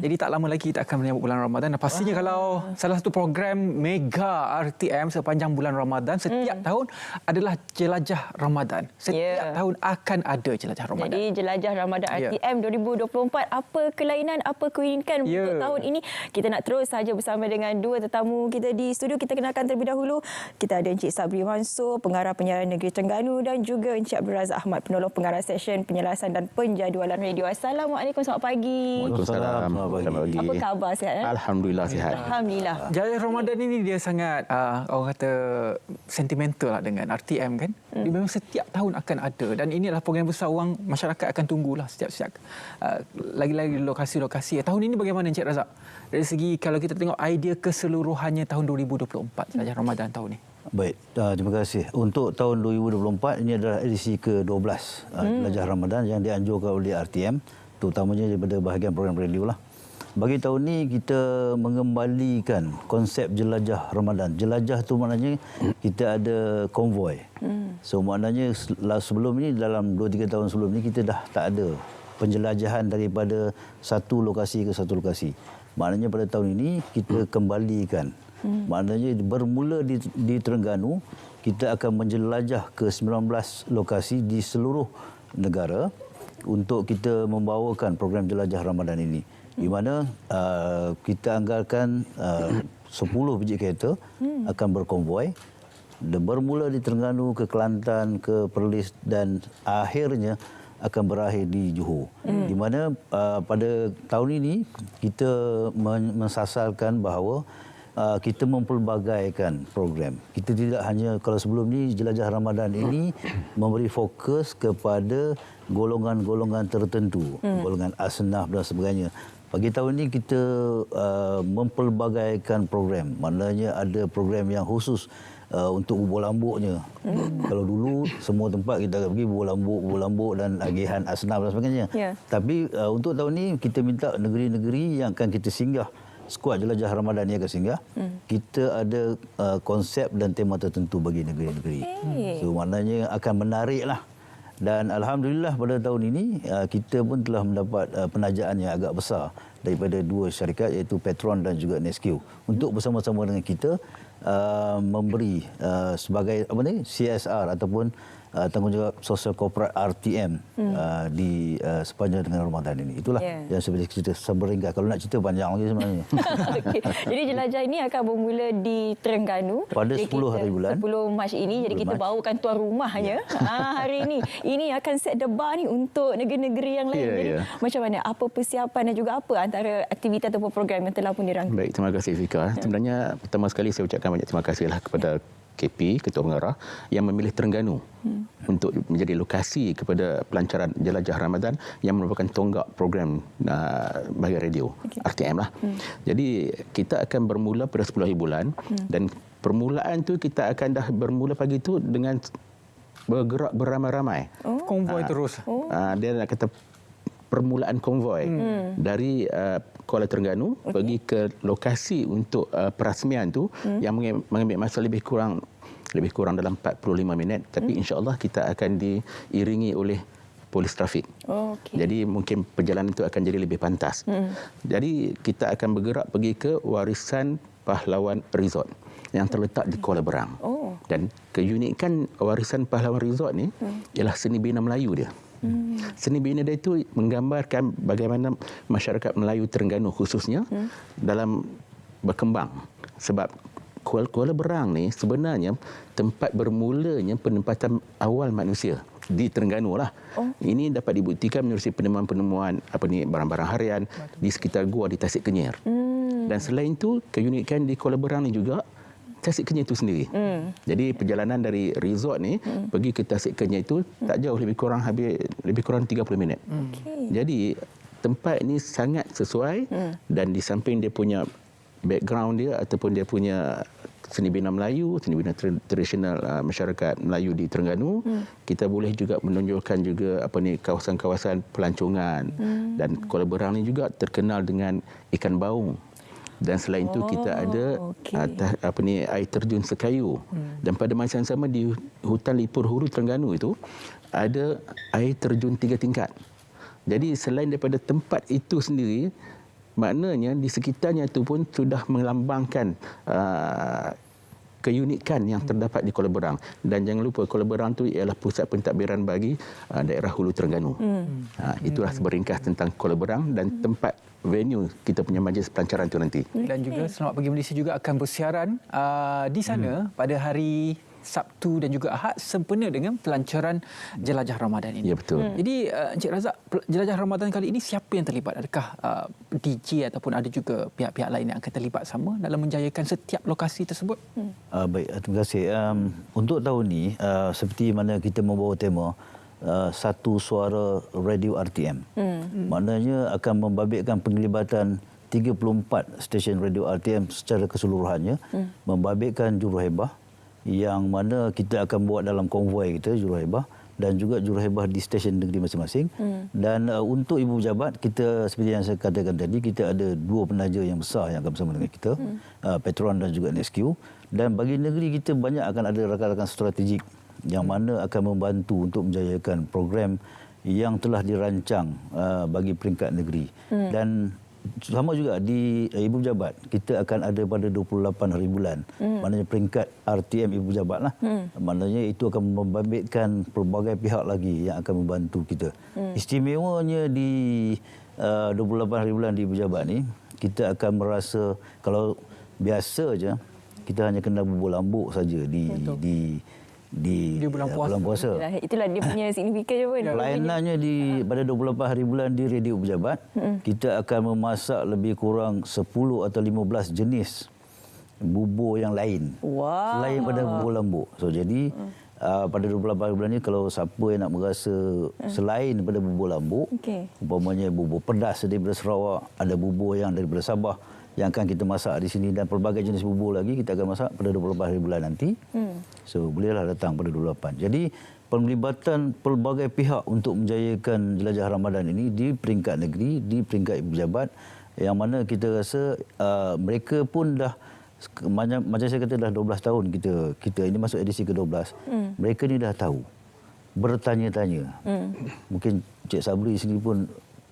Jadi tak lama lagi kita akan menyambut bulan Ramadan. Dan pastinya kalau salah satu program mega RTM sepanjang bulan Ramadan setiap tahun adalah Jelajah Ramadan. Setiap tahun akan ada Jelajah Ramadan. Jadi Jelajah Ramadan RTM 2024, apa kelainan, apa keunikan untuk tahun ini? Kita nak terus saja bersama dengan dua tetamu kita di studio. Kita kenalkan terlebih dahulu. Kita ada Encik Sabri Mansur, Pengarah Penyiaran Negeri Terengganu, dan juga Encik Abdul Razak Ahmad, Penolong Pengarah Session Penjelasan dan Penjadualan Radio. Assalamualaikum, selamat pagi. Waalaikumsalam. Selamat pagi. Apa khabar, sihat? Alhamdulillah sihat. Alhamdulillah. Jelajah Ramadan ini dia sangat orang kata sentimental lah dengan RTM kan. Dia memang setiap tahun akan ada dan ini adalah program besar, orang masyarakat akan tunggulah setiap lagi-lagi lokasi-lokasi. Tahun ini bagaimana Encik Razak? Dari segi kalau kita tengok idea keseluruhannya tahun 2024 Jelajah Ramadan tahun ini. Baik, terima kasih. Untuk tahun 2024 ini adalah edisi ke-12 Jelajah Ramadan yang dianjurkan oleh RTM, terutamanya daripada bahagian program radio lah. Bagi tahun ini kita mengembalikan konsep Jelajah Ramadan. Jelajah tu maknanya kita ada konvoi. So maknanya sebelum ini, dalam 2-3 tahun sebelum ini kita dah tak ada penjelajahan daripada satu lokasi ke satu lokasi. Maknanya pada tahun ini kita kembalikan. Maknanya bermula di Terengganu, kita akan menjelajah ke 19 lokasi di seluruh negara untuk kita membawakan program Jelajah Ramadan ini. Di mana kita anggarkan 10 biji kereta akan berkonvoi. Bermula di Terengganu, ke Kelantan, ke Perlis dan akhirnya akan berakhir di Johor. Di mana pada tahun ini kita mensasarkan bahawa kita mempelbagaikan program. Kita tidak hanya, kalau sebelum ni Jelajah Ramadan ini memberi fokus kepada golongan-golongan tertentu, golongan asnaf dan sebagainya. Bagi tahun ini kita mempelbagaikan program. Maknanya ada program yang khusus untuk bubur lambuknya. Kalau dulu semua tempat kita pergi bubur lambuk dan agihan asnaf dan sebagainya. Tapi untuk tahun ini kita minta negeri-negeri yang akan kita singgah, skuad Jelajah Ramadan ni akan singgah. Kita ada konsep dan tema tertentu bagi negeri-negeri. So maknanya akan menarik lah. Dan Alhamdulillah pada tahun ini kita pun telah mendapat penajaan yang agak besar daripada dua syarikat iaitu Petron dan juga Nescue untuk bersama-sama dengan kita memberi sebagai CSR ataupun tanggungjawab sosial korporat RTM di sepanjang dengan Ramadan ini. Itulah yang sebenarnya kita semeringkas. Kalau nak cerita panjang lagi sebenarnya. Okay. Jadi jelajah ini akan bermula di Terengganu pada 10 hari bulan 10 Mac ini. Jadi kita bawakan tuan rumahnya hari ini. Ini akan set the bar ni untuk negeri-negeri yang lain. Jadi macam mana, apa persiapan dan juga apa antara aktiviti ataupun program yang telah pun dirangka? Baik, terima kasih Fika. Sebenarnya pertama sekali saya ucapkan banyak terima kasihlah kepada KP, Ketua Pengarah, yang memilih Terengganu untuk menjadi lokasi kepada pelancaran Jelajah Ramadan yang merupakan tonggak program bahagian radio RTM lah. Jadi kita akan bermula pada 10 hari bulan dan permulaan tu kita akan dah bermula pagi tu dengan bergerak beramai-ramai. Konvoi terus. Dia nak kata permulaan konvoi dari Kuala Terengganu pergi ke lokasi untuk perasmian tu yang mengambil masa lebih kurang dalam 45 minit, tapi insya-Allah kita akan diiringi oleh polis trafik. Jadi mungkin perjalanan itu akan jadi lebih pantas. Jadi kita akan bergerak pergi ke Warisan Pahlawan Resort yang terletak di Kuala Berang. Dan keunikan Warisan Pahlawan Resort ni ialah seni bina Melayu dia. Seni bina dia itu menggambarkan bagaimana masyarakat Melayu Terengganu khususnya dalam berkembang. Sebab Kuala Berang ni sebenarnya tempat bermulanya penempatan awal manusia di Terengganu lah. Ini dapat dibuktikan menerusi penemuan-penemuan barang-barang harian di sekitar gua di Tasik Kenyir. Dan selain itu keunikan di Kuala Berang ni juga Tasik Kenyir itu sendiri. Jadi perjalanan dari resort ni pergi ke Tasik Kenyir itu tak jauh, lebih kurang 30 minit. Jadi tempat ini sangat sesuai dan di samping dia punya background dia ataupun dia punya seni bina Melayu, seni bina tradisional masyarakat Melayu di Terengganu, kita boleh juga menonjolkan juga kawasan-kawasan pelancongan dan Kuala Berang ni juga terkenal dengan ikan baung. Dan selain itu kita ada air terjun Sekayu. Dan pada masa yang sama di hutan Lipur Huru Terengganu itu ada air terjun 3 tingkat. Jadi selain daripada tempat itu sendiri, maknanya di sekitarnya itu pun sudah melambangkan keunikan yang terdapat di Kuala Berang. Dan jangan lupa Kuala Berang itu ialah pusat pentadbiran bagi daerah Hulu Terengganu. Itulah seberingkas tentang Kuala Berang dan tempat venue kita punya majlis pelancaran itu nanti. Dan juga Selamat Pagi Malaysia juga akan bersiaran di sana pada hari Sabtu dan juga Ahad sempena dengan pelancaran Jelajah Ramadan ini. Ya, betul. Jadi Encik Razak, Jelajah Ramadan kali ini siapa yang terlibat? Adakah DJ ataupun ada juga pihak-pihak lain yang akan terlibat sama dalam menjayakan setiap lokasi tersebut? Baik, terima kasih. Untuk tahun ini, seperti mana kita membawa tema satu suara radio RTM. Maknanya akan membabitkan penglibatan 34 stesen radio RTM secara keseluruhannya, membabitkan juruhebah yang mana kita akan buat dalam konvoi kita, juruhebah, dan juga juruhebah di stesen negeri masing-masing. Dan untuk ibu pejabat, kita seperti yang saya katakan tadi, kita ada 2 penaja yang besar yang akan bersama dengan kita, Petron dan juga NSQ. Dan bagi negeri kita banyak akan ada rakan-rakan strategik yang mana akan membantu untuk menjayakan program yang telah dirancang bagi peringkat negeri. Dan sama juga di ibu pejabat, kita akan ada pada 28 hari bulan. Maknanya peringkat RTM ibu pejabat lah. Maknanya itu akan membabitkan pelbagai pihak lagi yang akan membantu kita. Istimewanya di 28 hari bulan di ibu pejabat ni, kita akan merasa kalau biasa je kita hanya kena bubur lambuk saja di bulan puasa. Itulah dia punya signifikan je pun. Pelayanannya pada 28 hari bulan di Radio Pejabat, kita akan memasak lebih kurang 10 atau 15 jenis bubur yang lain. Selain pada bubur lambuk. So jadi pada 28 hari bulan ni, kalau siapa yang nak merasa selain daripada bubur lambuk, umpamanya bubur pedas daripada Sarawak, ada bubur yang daripada Sabah yang akan kita masak di sini, dan pelbagai jenis bubur lagi kita akan masak pada 24 hari bulan nanti. So bolehlah datang pada 28. Jadi penglibatan pelbagai pihak untuk menjayakan Jelajah Ramadan ini di peringkat negeri, di peringkat ibu pejabat, yang mana kita rasa mereka pun dah macam saya kata dah 12 tahun kita ini masuk edisi ke-12. Mereka ni dah tahu, bertanya-tanya. Mungkin Cik Sabri sendiri pun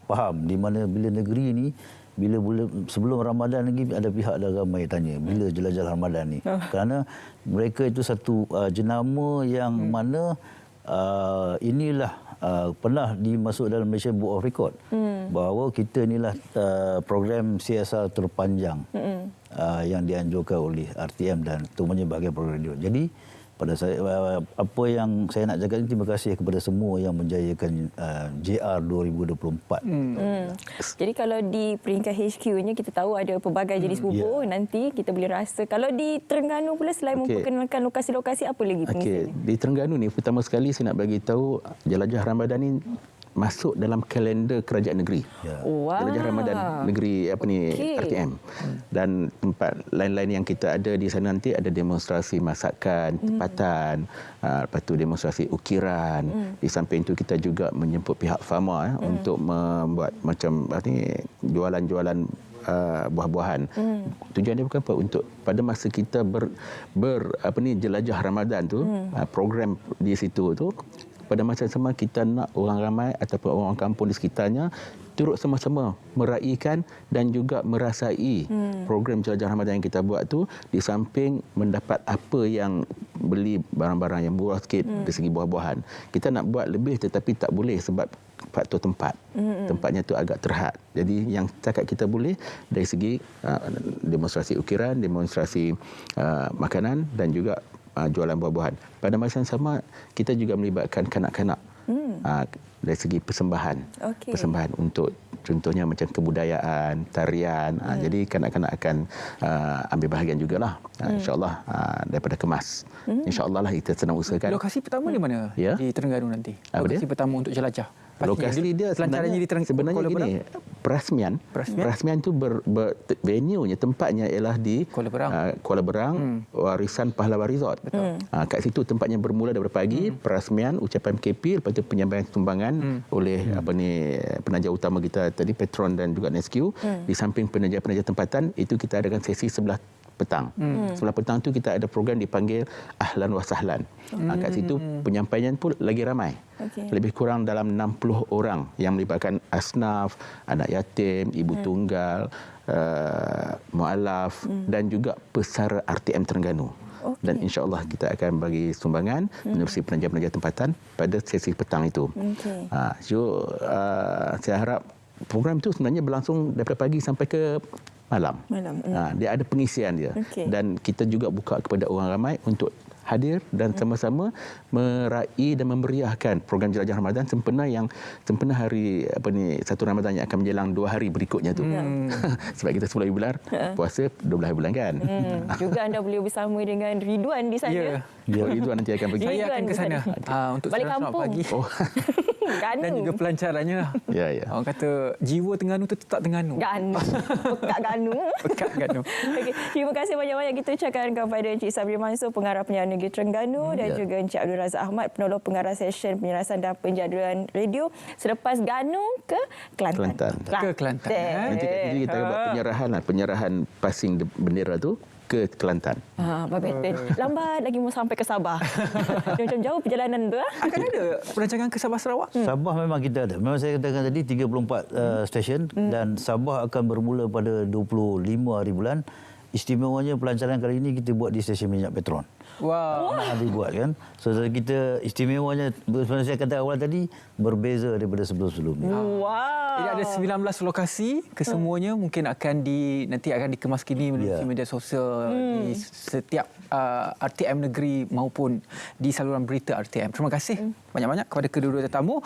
faham di mana bila negeri ni, bila sebelum Ramadan lagi ada pihak dah ramai tanya bila Jelajah Ramadan ni. Kerana mereka itu satu jenama yang mana inilah pernah dimasuk dalam Malaysia Book of Record, bahawa kita inilah program CSR terpanjang yang dianjurkan oleh RTM dan terutamanya bahagian program radio. Jadi pada saya, apa yang saya nak cakap ini, terima kasih kepada semua yang menjayakan JR 2024. Jadi kalau di peringkat HQ-nya kita tahu ada pelbagai jenis bubur, nanti kita boleh rasa. Kalau di Terengganu pula, selain memperkenalkan lokasi-lokasi, apa lagi pengisiannya? Di Terengganu ni pertama sekali saya nak bagi tahu Jelajah Ramadan ni masuk dalam kalender kerajaan negeri. Jelajah Ramadan negeri RTM. Dan tempat lain-lain yang kita ada di sana nanti ada demonstrasi masakan, tempatan, lepas tu demonstrasi ukiran. Di samping itu kita juga menjemput pihak Fama untuk membuat macam jualan-jualan buah-buahan. Tujuan dia bukan apa, untuk pada masa kita jelajah Ramadan tu, program di situ tu, pada masa yang sama kita nak orang ramai ataupun orang kampung di sekitarnya turut sama-sama meraihkan dan juga merasai program Jelajah Ramadan yang kita buat tu, di samping mendapat apa yang beli barang-barang yang murah sikit dari segi buah-buahan. Kita nak buat lebih tetapi tak boleh sebab faktor tempat. Tempatnya tu agak terhad. Jadi yang cakap kita boleh dari segi demonstrasi ukiran, demonstrasi makanan dan juga jualan buah-buahan. Pada masa yang sama kita juga melibatkan kanak-kanak dari segi persembahan. Persembahan untuk contohnya macam kebudayaan, tarian. Jadi kanak-kanak akan ambil bahagian jugalah. InsyaAllah daripada kemas. InsyaAllah lah kita sedang usahakan. Lokasi pertama di mana? Di Terengganu nanti. Lokasi pertama untuk jelajah. Lokasi dia sebenarnya gini, perasmian tu venue-nya, tempatnya ialah di Kuala Berang, Warisan Pahlawan Resort. Kat situ tempatnya bermula daripada pagi, perasmian, ucapan KP, lepas tu penyampaian sumbangan oleh penaja utama kita tadi, Petron dan juga NSQ. Di samping penaja-penaja tempatan itu kita adakan sesi sebelah petang. 11 petang tu kita ada program dipanggil Ahlan wa Sahlan. Kat situ penyampaian pun lagi ramai. Lebih kurang dalam 60 orang yang melibatkan asnaf, anak yatim, ibu tunggal, mualaf dan juga pesara RTM Terengganu. Dan insya-Allah kita akan bagi sumbangan menerusi pengajian-pengajian tempatan pada sesi petang itu. So saya harap program itu sebenarnya berlangsung daripada pagi sampai ke malam. Dia ada pengisian dia. Dan kita juga buka kepada orang ramai untuk hadir dan sama-sama meraih dan memeriahkan program Jelajah Ramadan sempena hari 1 Ramadan yang akan menjelang 2 hari berikutnya tu. Sebab kita 10 bulan puasa 12 bulan kan. Juga anda boleh bersama dengan Ridwan di sana. Ridwan nanti akan pergi. Saya akan ke sana untuk balik selamat kampung. pagi. Dan juga pelancarannya lah. Orang kata jiwa Terengganu tu tetap Terengganu. Ganu. Pekat Ganu. Pekat Ganu. Okay. Terima kasih banyak-banyak kita ucapkan kepada Encik Sabri Mansur, Pengarah Penyiaran Negeri Terengganu dan juga Encik Abdul Razak Ahmad, Penolong Pengarah Session Penyelarasan dan Penjadualan Radio selepas Ganu ke Kelantan. Ke Kelantan. Nanti kat sini kita buat penyerahan passing bendera tu ke Kelantan. Lambat lagi mau sampai ke Sabah. Macam jauh perjalanan tu. Akan ada perancangan ke Sabah Sarawak? Sabah memang kita ada. Memang saya katakan tadi 34 stesen dan Sabah akan bermula pada 25 hari bulan. Istimewanya pelancaran kali ini kita buat di stesen minyak Petron. Wow. Nak dibuat kan. So kita istimewanya sebenarnya saya kata awal tadi berbeza daripada sebelum-sebelumnya. Wow. Jadi ada 19 lokasi, kesemuanya mungkin nanti akan dikemaskini melalui media sosial di setiap RTM negeri maupun di saluran berita RTM. Terima kasih banyak-banyak kepada kedua-dua tetamu.